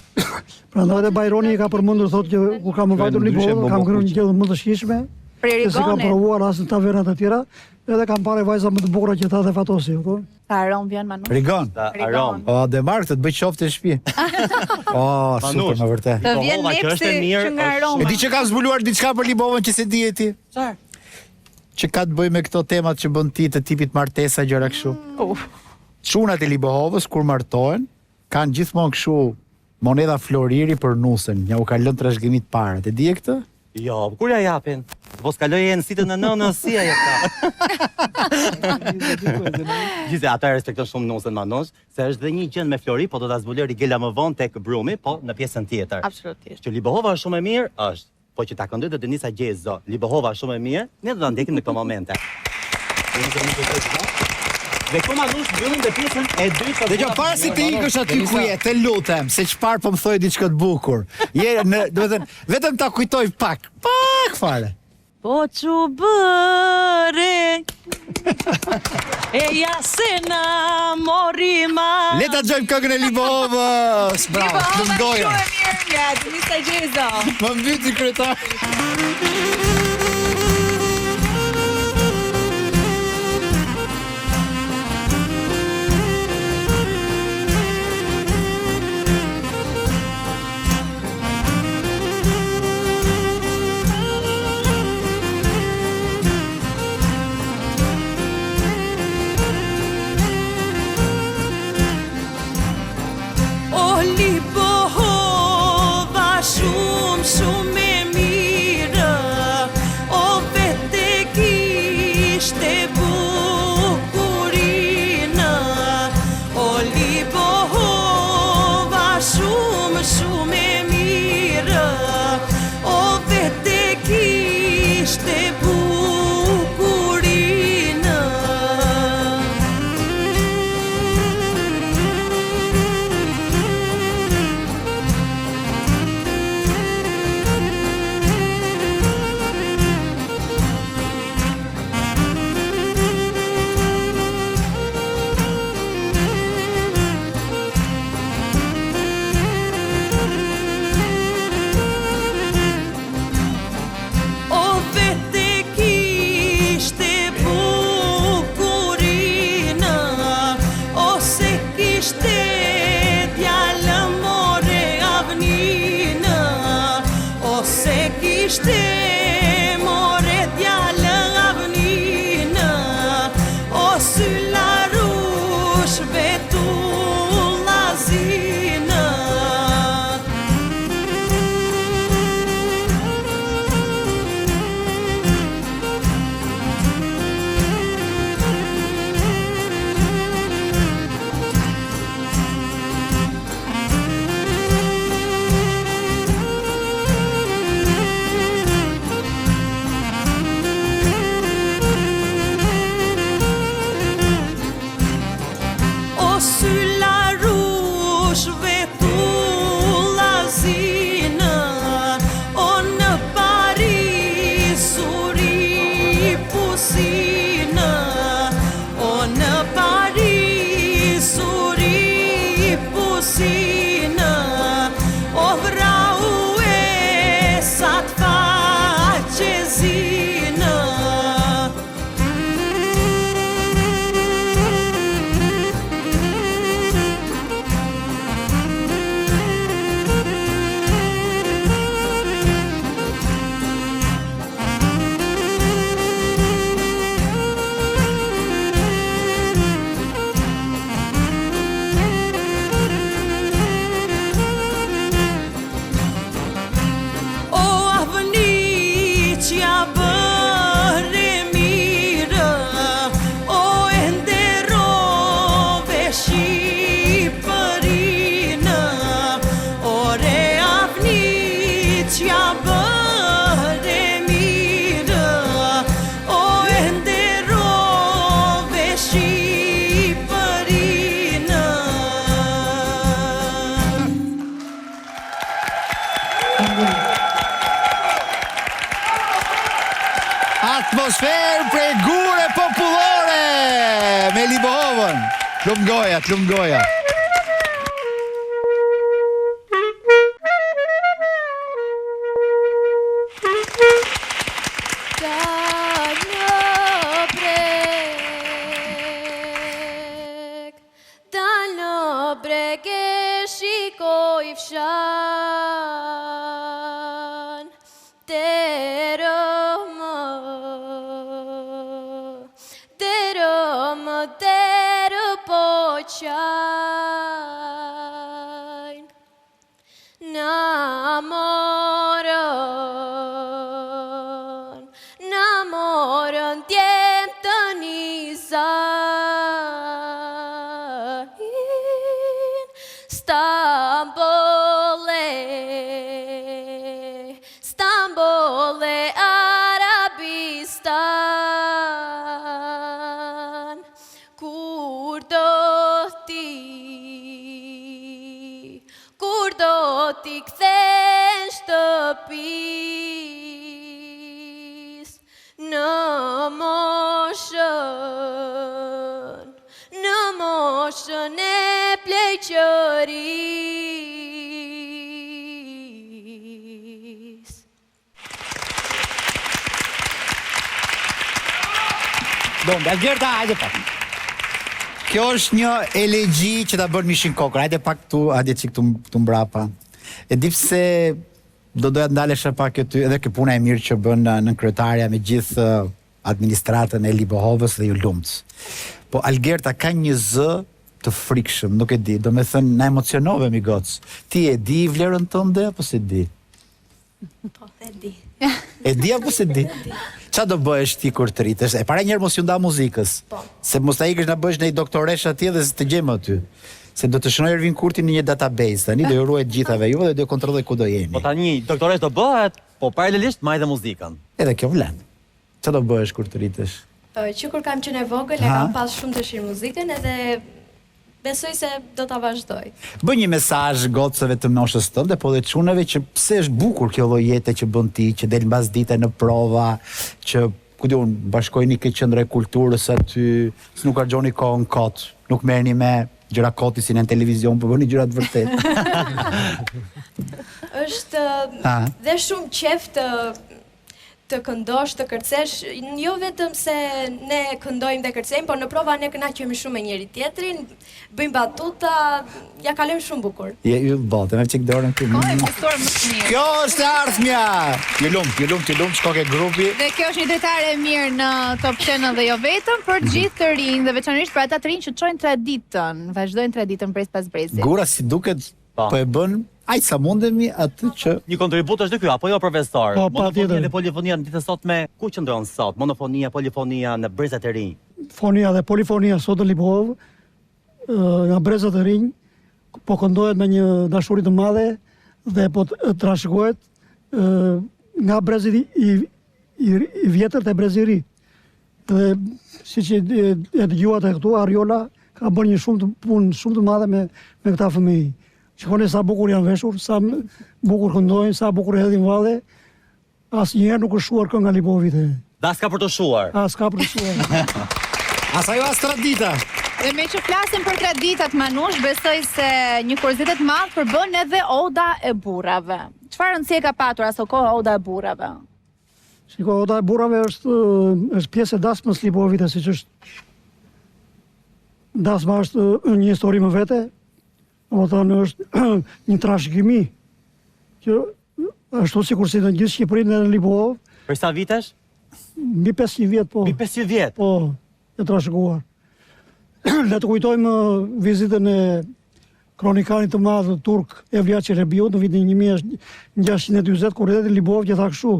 Prandaj edhe Bajroni I ka përmendur thotë që kur kam vajtur në Libohov, kam kryer një gjë më të shijshme. Se kam provuar as në tavernat e tjera, edhe kam parë vajza më të bukura që ta dhe fatosi, po. Sa arom vjen Manush. Rigon. Arom. Dhe marrë të bëj qoftë në shtëpi. Super me vërtet. Të vjen nepsi që nga aroma. E di që kam zbuluar diçka për Libohovën që se di e ti. Çfarë? Që ka të bëj me këto temat që bën ti të tipit martesa gjëra kështu. Çunat e Libohovës kur martohen kanë gjithmonë kështu moneda floriri për nusën, ja u ka lënë trashëgimit parat. E di e këtë? Jo, kur ja japin? Po s'kaloj në sitën e nënës si ajo ka. Gjithse ata respekton shumë nusën Manush, se është dhe një gjë me flori, po do ta zbuloj Rigela më vonë tek brumi, po në pjesën tjetër. Absolutisht. Që Libohova është shumë e mirë, është. Po që ta këndoj dhe Denisa Gjezo, Libohova shumë e mirë, ne do ta ndekim në këto momente. Dhe ko Manush bëllën dhe pjesën e dytë. Dhe para si të ikësh aty ku je, të lutem, se çfarë po më thoi diçka të bukur. Vetëm ta kujtoj pak fare. Po që bëre e ja se na mori ma. Le ta dëgjojmë këngën e Libohovës. Bravo, këndoja. Shumë e mirë nga Denisa Gjezo. Më mbyti kryetar. Shumë e mirë, o vete kishte bukurinë, o Libohova shumë e mirë, o vete kishte bukurinë. Ishte more djallë avninë, o syllarush vetullazinë. qja bëre mirë, o e nderove Shqipërinë. Atmosferë prej Gure Popullore me Libohovën. Klum goja, klum goja. Dal në breg e shikoj fshan, terë po qajnë, na morën djem të nizajnë, Stambole, Arabistan, kur do t'i kthen shtëpis, në moshën e pleqëris. Algerta, hajde pak. Kjo është një elegji që ta bën Mishin Kokër. Hajde pak tu, hajde çik tu mbrapa. E di pse do doja të ndalesha pak këty, edhe kjo puna e mirë që bën nën kryetarja me gjithë administratën e Libohovës dhe ju lumc. Po Algerta ka një zë të frikshëm, nuk e di, do me thënë na emocionove mi goc. Ti e di vlerën tënde apo se di? Po, e di. E di apo se di? Qa do bëhesh ti kur të rritesh? E para njerë mos ju nda muzikës. Po. Se mos ta ikësh na bëhesh në i doktoresh atje dhe se të gjemë aty. Se do të shënoj Ervin Kurti në një database, tani do ju ruhet gjithave juve dhe do ju kontrolloj ku do jeni. Po tani doktoresh do bëhet, po paralelisht maj dhe muzikën. Edhe kjo vlen. Qa do bëhesh kur të rritesh? Që kur kam qenë e vogël, e kam pas shumë dëshirë muzikën edhe besoj se do ta vazhdoj. Bëj një mesazh gocëve të moshës tënde, po dhe çuneve që pse është bukur kjo lloj jete që bën ti, që del mbas dite në prova, që ku diun bashkojni këtë qendrë e kulturës aty, s'nuk harxhoni kohën kot, nuk merrni me gjëra koti si në televizion, po bëni gjëra të vërtetë. Është dhe shumë qef të këndosh, të kërcesh, jo vetëm se ne këndojmë dhe kërcejmë, por në prova ne kënaqemi shumë me njëri tjetrin, bëjmë batuta, ja kalojmë shumë bukur. Ju bote, me çik dorën këtu. Kjo është ardhmja. Ju lumt, shko ke grupi. Dhe kjo është një drejtare e mirë në Top Channel dhe jo vetëm për gjithë të rinj dhe veçanërisht për ata të rinj që çojnë traditën, vazhdojnë traditën brez pas brezi. Gura si duket po e bën aq sa mundemi atë që një kontribut është ky apo jo profesor? Po, monofonia dhe polifonia në ditën e sotme ku qëndron sot? Monofonia, polifonia në brezat e rinj. Fonia dhe polifonia sot në Libohov nga brezat e rinj po këndohet me një dashuri të madhe dhe po trashëgohet nga brezi i vjetër te brezi i ri. Dhe siç e dëgjuat këtu, Ariola ka bërë një punë shumë të madhe me këta fëmijë. Shikoni sa bukur janë veshur, sa bukur këndojnë, sa bukur hedhin valle. Asnjëherë nuk është shuar kënga Libovit. Das ka për të shuar. S'ka për të shuar. As ajo as tradita. Dhe me që flasim për traditat Manush, besoj se një kuriozitet madh përbën edhe Oda e burrave. Çfarë rëndësie ka patur aso kohë Oda e burrave? Shiko, Oda e burrave është pjesë e dasmës Libovit, siç është. Dasma është një histori më vete. O thënë është një trashëgimi që ashtu sikur si në gjithë Shqipërinë dhe në Libohov. Për sa vitesh? Mbi 500 vjet, po. Mbi 500 vjet? Po, e trashëguar. Le të kujtojmë vizitën e kronikarit të madh turk Evliya Çelebiu në vitin 1640 kur erdhi në Libohov që tha kështu.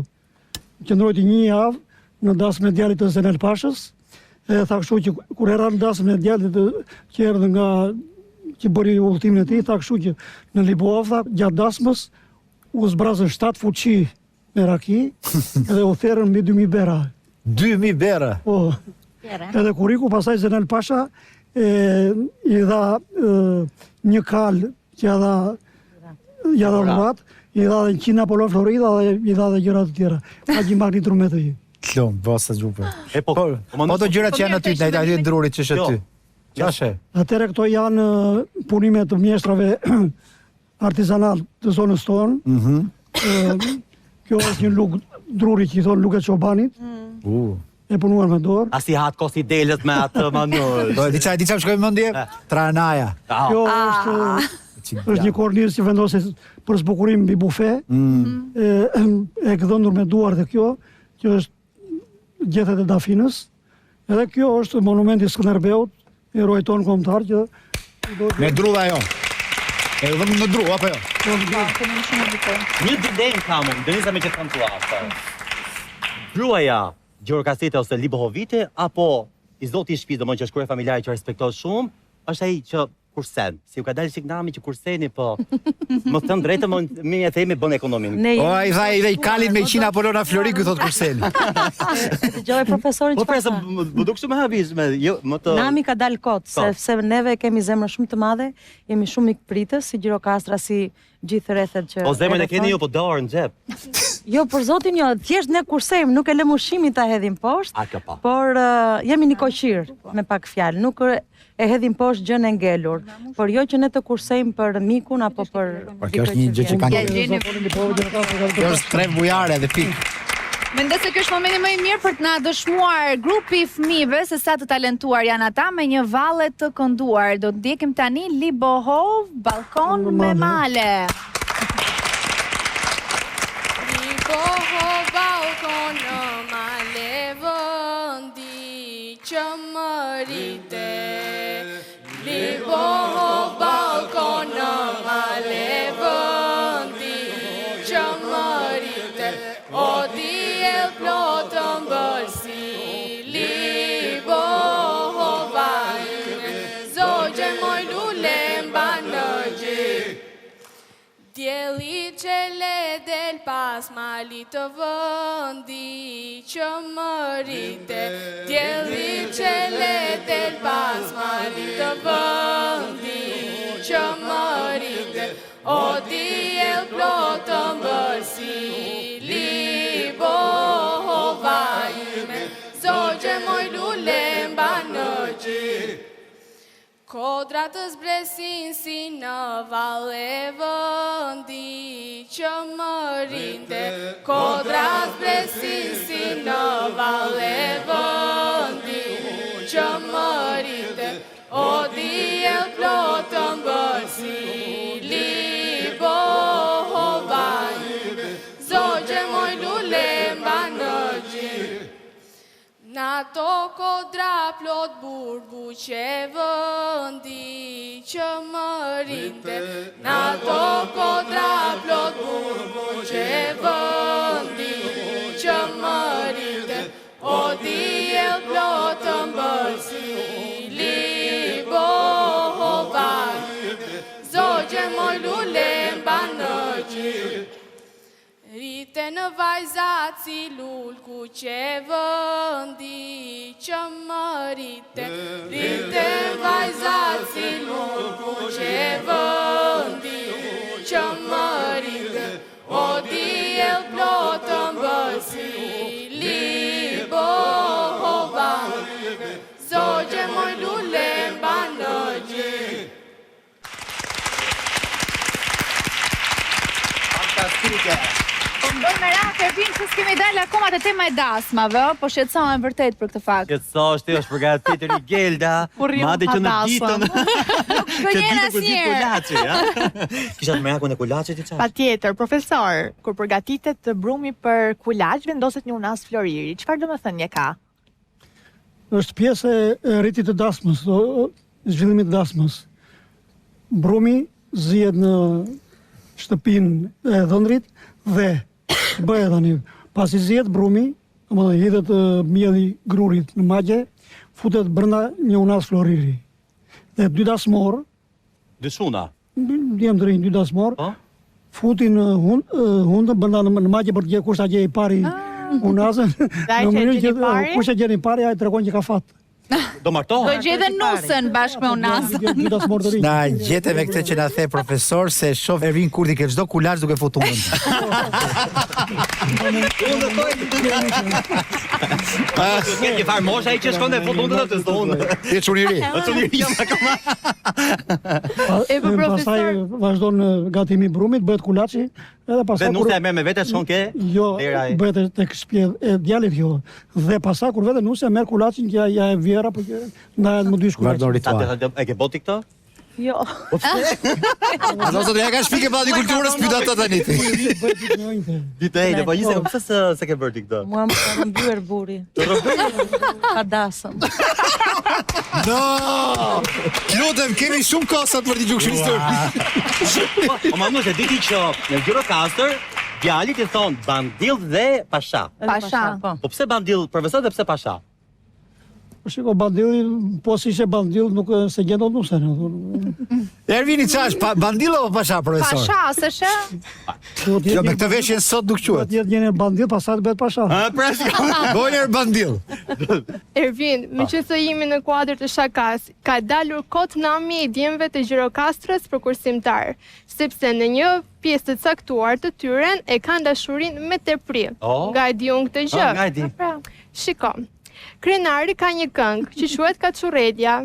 Qëndroi një javë në dasmën e djalit të Zenel Pashës, e tha kështu që kur era në dasmën e djalit që erdhi nga që bëri udhëtimin e tij, tha kështu që në Libohov, tha, gjatë dasmës u zbrazën 7 fuqi me raki, edhe u therën mbi 2000 bera. 2000 bera? Po. Edhe kuriku, pasaj Zenel Pasha, i dha një kal që ja dha dhurat, i dha dhe 100 Apollo Florida dhe i dha dhe gjërat të tjera. Pa që i magni trumet e i. Klon, bosa gjupe. Po të gjërat që janë aty, në aty drurit që është aty. Qashe? Atëre këto janë punime të mjeshtrave artizanal të zonës tonë. Kjo është një luk druri që i thonë luket çobanit. E punuar me dorë. A si hatë kosi delët me atë manull. Dica më shkojmë mëndje? Tranaja. Kjo është një kornirës që vendoset për zbukurim mbi bufe. E këdhëndur me duar dhe kjo, që është gjethet e Dafinës. Edhe kjo është monumenti Skënderbeut, heroi tonë kombëtar që... Me dru dhe ajo. E dhëmë në dru, apo jo? Një dilem kam unë, Denisa me që të kam të aftë. Gruaja Gjorë Kasete ose Libohoviti, apo i zoti i shtëpisë, domethënë që është krye familjare që respektohet shumë, është ai që kursen. Si u ka dalë signami që kurseni, po më thënë drejtë, më e themi bën ekonomin. O, ai tha i kalin me 100 Apollona Floriku, thot kurseni. Dëgjoj profesorin Po presë, më duk shumë habizme, jo, më të... Nami ka dalë kot, sepse neve kemi zemrën shumë të madhe, jemi shumë mikpritës, si Gjirokastra, si gjithë rrethet që... O zemrën e keni ju, po dorën në xhep. Jo, për zotin jo, thjesht ne kursejmë, nuk e lëm ushimin ta hedhim poshtë, por jemi një koqir, me pak fjalë, nuk e hedhim poshtë gjën e ngelur, por jo që ne të kursejmë për mikun apo për... Por kjo është një gjë që kanë... Kjo është tre bujare dhe pikë. Mendoj se kjo është momenti më i mirë për të na dëshmuar grupi i fëmijëve se sa të talentuar janë ata me një valle të kënduar. Do të ndjekim tani Libohov, Balkon me male. Libohov, balkon në male, vëndi që më rite. Libohov, balkon në male, vëndi që më rite. O diell plot ëmbëlsi, Libohov ime, zogje moj lule mba në gjik. Dielli që le del pas malit të vëndi që më rite. Dielli që le del pas malit të vëndi që më rite. O diell plot ëmbëlsi, Libohov ime, zogje moj lule mba në gjik. Kodra të zbresin si në valle, vëndi që më rinte. Kodra zbresin si në valle, vëndi që më rinte. O diell plot ëmbëlsi, Libohov ime, zogje moj lule mba në gjik. Në to kodra plot burbuqe, vëndi që më rinte. Në to kodra plot burbuqe, vëndi që më rinte. O diell plot ëmbëlsi, Libohov ime, zogje moj lule mba në gjik. Rite në vajzat si lull ku që vëndi që më rite. Rite në vajzat si lull ku që vëndi që më rite. O diell plot ëmbëlsi, Libohov ime, zogje moj lule mba në gjik. Fantastike! Ndoj me ratë, Ervin, që s'kemi dalë akoma të tema e dasmave, po shqetësohen vërtet për këtë fakt. Shqetësohesh, është përgatitur i Gelda, madje që në ditën. Që ditën kur vjen kulaçi, ha? Kisha të merakun e kulaçit i çfarë? Patjetër, profesor, kur përgatitet brumi për kulaç, vendoset një unas floriri. Çfarë domethënie ka? Është pjesë e rritit të dasmës, zhvillimit të dasmës. Brumi zihet në shtëpinë e dhëndrit dhe bëhet tani, pasi zihet brumi, domethënë hidhet mjedhi grurit në magje, futet brenda një unas floriri. Dhe dy dasmor, dy shuna. Djem të rinj, dy dasmor, futin hundën brenda në magje për të gjetur kush ta gjej pari unazën. Në mënyrë që kush e gjen i pari ai tregon që ka fat. Do martohet. Do gjej nusën bashkë me unazën. Na gjete me këtë që na the profesor se shoh Ervin Kurti ke çdo kulaç duke futur mend. Ke një farë mosha ai që shkon dhe fut hundën atë zonë. Ti çuniri. Çuniri jam akoma. Pastaj vazhdon gatimi brumit, bëhet kulaçi, edhe pastaj nusja e merr me vete shkon ke dera e bëhet tek shtëpia e djalit jo. Dhe pastaj kur vete nusja merr kulaçin që ja e vjera për që ndahet më dysh kulaç. E ke boti këto? Jo. Ano sot ja ka shpikë vallë kulturës pyet ata tani. Ditej, po jese pse se ke bërë ti këtë? Mua më ka mbyer burri. Ka dasëm. No! Lutem, kemi shumë kosa për t'i gjukshë histori. O Manush, e diti që në Gjirokastër djalit i thon Bandill dhe Pasha. Pasha. Po pse Bandill profesor dhe pse Pasha? Shiko, Bandilli, po si ishe Bandill, nuk se gjendo nuse. Ervini qash, Bandill o Pasha, profesor? Pasha, se shë? Jo, me këtë veshjen sot nuk quhet. Tjetë njene Bandill, pasat bëhet Pasha. Bojner Bandill. Ervin, me që të jemi në kuadër të shakas, ka dalur kot nami i djemve të Gjirokastrës për kursimtar, sepse në një pjesë të caktuar të tyren e kanë dashurin me tepri. Nga e di unë këtë gjë. Nga e di. Shiko, krenari ka një këngë që quhet Kaçurrelja.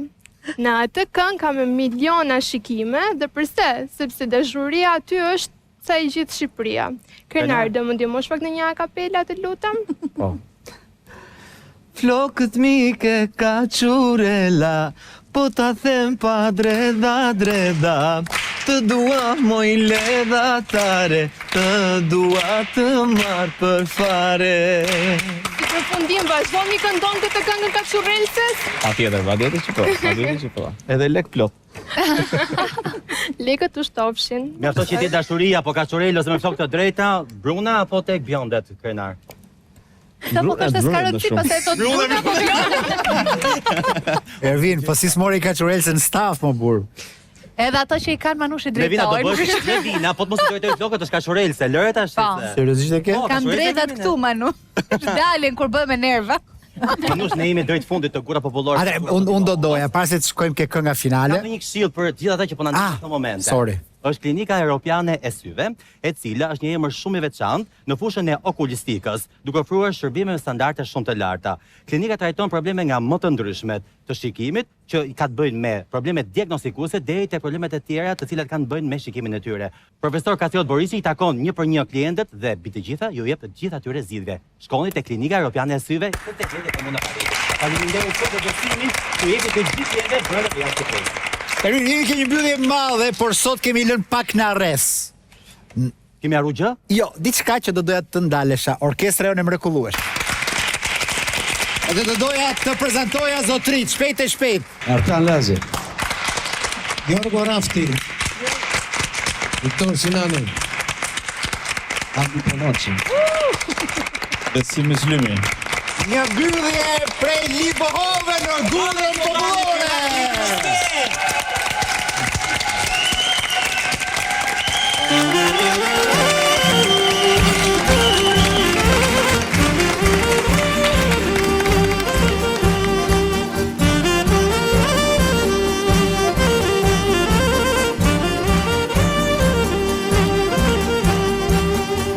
Në atë këngë ka me miliona shikime dhe përse, sepse dashuria aty është sa i gjithë Shqipëria. Krenari, do më ndihmosh pak në një akapela të lutem? Po. Flokët mike Kaçurrela, po ta them pa dreda, të dua moj ledhatare, të dua të marr për fare. Si përfundim, vazhdon mi këndon këtë këngën Kaçurrelsës? Patjetër që po. Edhe lek plot. Lekët u shtofshin. Mjafto që ti dashuria apo Kaçurrela ose me flokë të drejta, bruna apo tek bjondet, krenar? Sa po kështë skarotësi, pasaj thot bruna apo bjondet? Ervin, po si s'mori Kaçurrelsën në staf, më burë. Edhe ato që i kanë Manushi Levina do drejtojnë. bësh Levina, po të mos i drejtoj flokët është Kaçurrelse, lëre tash se. Seriozisht e ke? Kanë drejtat këtu, Manu. Dalin kur bëhe me nerva. Manush, ne jemi drejt fundit të gura popullore. Ate, unë do doja, pas se të shkojmë ke kënga finale. Kam një këshill për gjithë ata që po na ndjekin në këtë moment. Sorry. Është Klinika Europiane e Syve, e cila është një emër shumë i veçantë në fushën e okulistikës, duke ofruar shërbime me standarde shumë të larta. Klinika trajton probleme nga më të ndryshmet të shikimit, që i ka të bëjnë me problemet diagnostikuese deri te problemet e tjera të cilat kanë të bëjnë me shikimin e tyre. Profesor Kasiot Borisi i takon një për një klientët dhe mbi të gjitha ju jep të gjitha atyre zgjidhje. Shkoni te Klinika Europiane e Syve, këtë gjendje komunë Paris. Faleminderit për besimin që jepni të gjithë klientëve brenda të jashtë shtëpisë. Ervin, jemi ke një mbyllje madhe, por sot kemi lënë pak në arres. Kemi harru gjë? Jo, diçka që do doja të ndalesha, orkestra jonë e mrekullueshme. Edhe do doja të prezantoja zotrit, shpejt e shpejt. Arkan Lazi, Jorgo Rafti, Viktor Sinani, Andi Ponoci, Besim Muslimi. Një mbyllje prej Libohove në Gurën Popullore.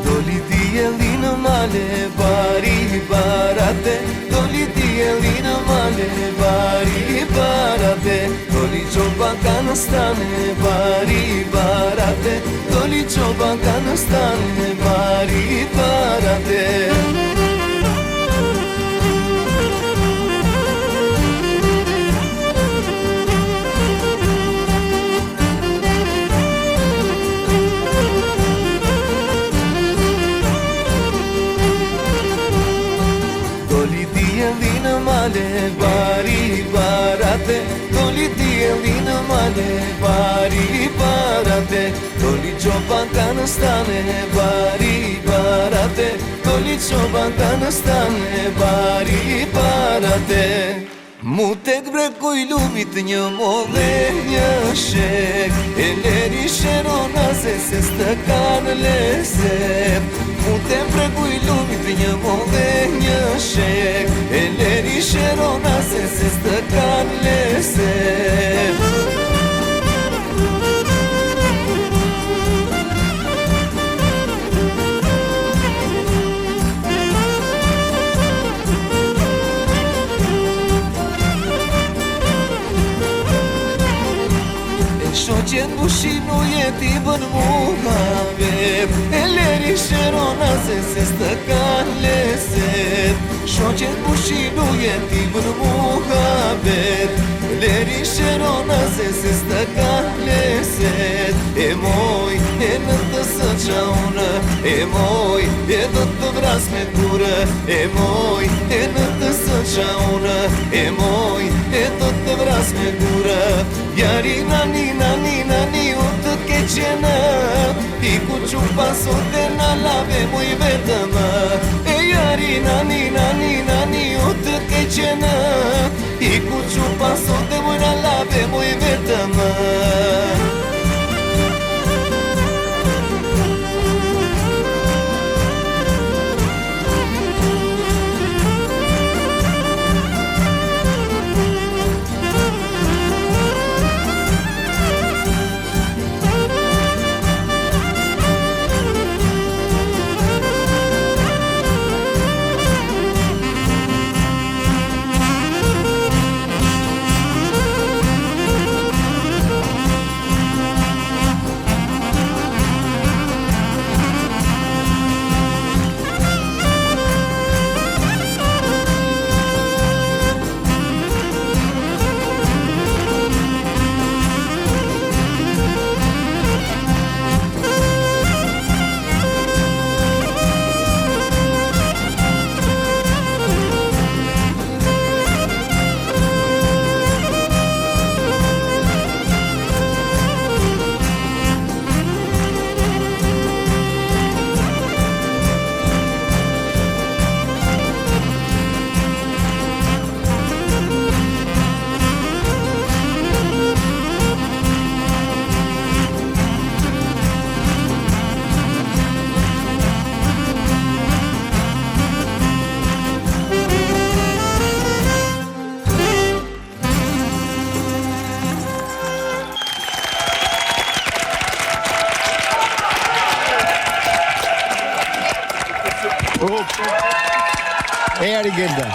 Doli dielli në male, bari barate. Doli dielli në male, bari barate. Doli qoba ka në stane, bari barate. Doli qoba ka në stane, bari barate. Doli dielli në male, bari barate. Doli dielli në male, bari barate. Doli qoba ka në stane, bari barate. Doli qoba ka në stane, bari barate. Mu tek brekuj lumit një modhe një shek E leri sherona se stë kanë leset Mu tek brekuj lumit një modhe një shek E leri sherona se stë kanë leset Shoqen bushinu jeti bën muhabet E leri sherona se stë kanë leset Shoqen bushinu jeti bën muhabet E leri sherona se stë kanë leset E moj, e në të së qaunë E moj, e do të vras me kurë E moj, e në të së qaunë E moj, e do të vras me kurë Jari nani u të keqenë I ku qupa sote në lave muj vetëm E jari nani u të keqenë I ku qupa sote muj në lave muj vetëm Gelda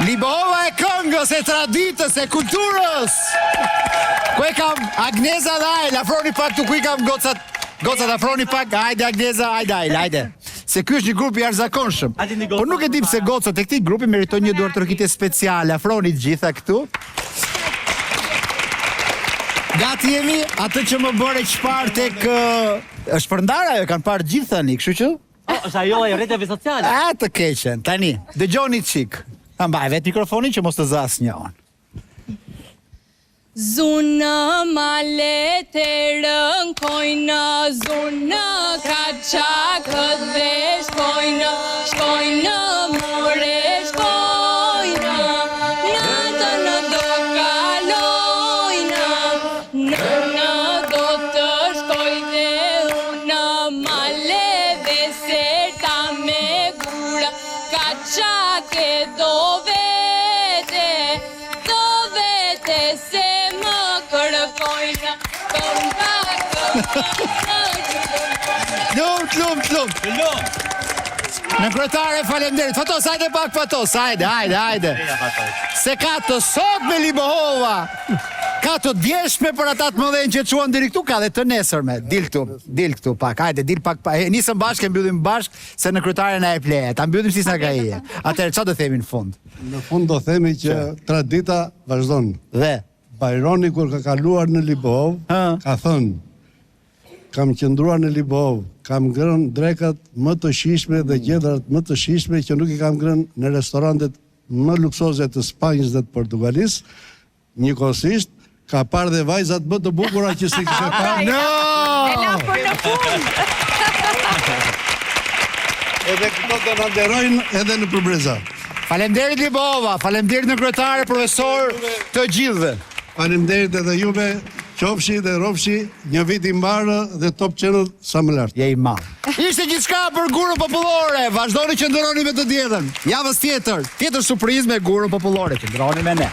Libohova e këngës e traditës e kulturës Ku e kam Agneza dhe Ajl Afroni pak të ku i kam gocat afroni pak Ajde Agneza, ajde Se ky është një grup i arzakonshëm Por nuk e dim se gocat e këtij grupi meritojnë një duartërëkitje speciale Afroni të gjitha këtu Gati jemi atë që më bëre çfarë tek është përndara jo kanë parë gjithë tani, kështu që është ajo e rrjeteve sociale. Të keqen, tani, dëgjoni çik. Ta mbaj vetë mikrofonin që mos të zas një on. Zunë male të rënkojnë, zunë kaçakët dhe shkojnë more shkojnë, natën do kalojnë, në do të shkoj dhe unë male dhe serta me gura, kaçake do vete se Lumt. Në kryetare faleminderit. Fatos, hajde pak Fatos. Hajde. Se ka të sot me Libohova. Ka të djeshme për ata të mëdhenj që çuan deri këtu, ka dhe të nesërme. Dil këtu pak. Hajde, dil pak. Nisëm bashkë, mbyllim bashkë se në kryetare na e pleje. Ta mbyllim si sa ka ije. Atëherë çfarë do themi në fund? Në fund do themi që tradita vazhdon. Dhe Bajroni kur ka kaluar në Libohov, ka thënë, kam qëndruar në Libohov, kam ngrënë drekat më të shishme dhe gjedrat më të shishme që nuk i kam ngrënë në restorantet më luksoze të Spanjës dhe të Portugalisë. Njëkohësisht, ka parë dhe vajzat më të bukura që si kishte parë. E la për në fund. Edhe këto do na nderojnë edhe në përbreza. Faleminderit Libova, faleminderit në kryetare, profesor të gjithëve. Faleminderit edhe juve, qofshi dhe rofshi, një vit I mbarë dhe Top Channel sa më lart. Je I madh. Ishte gjithçka për Gurën Popullore. Vazhdoni që ndëroni me të diellën. Javës tjetër surprizë me Gurën Popullore. Qëndroni me ne.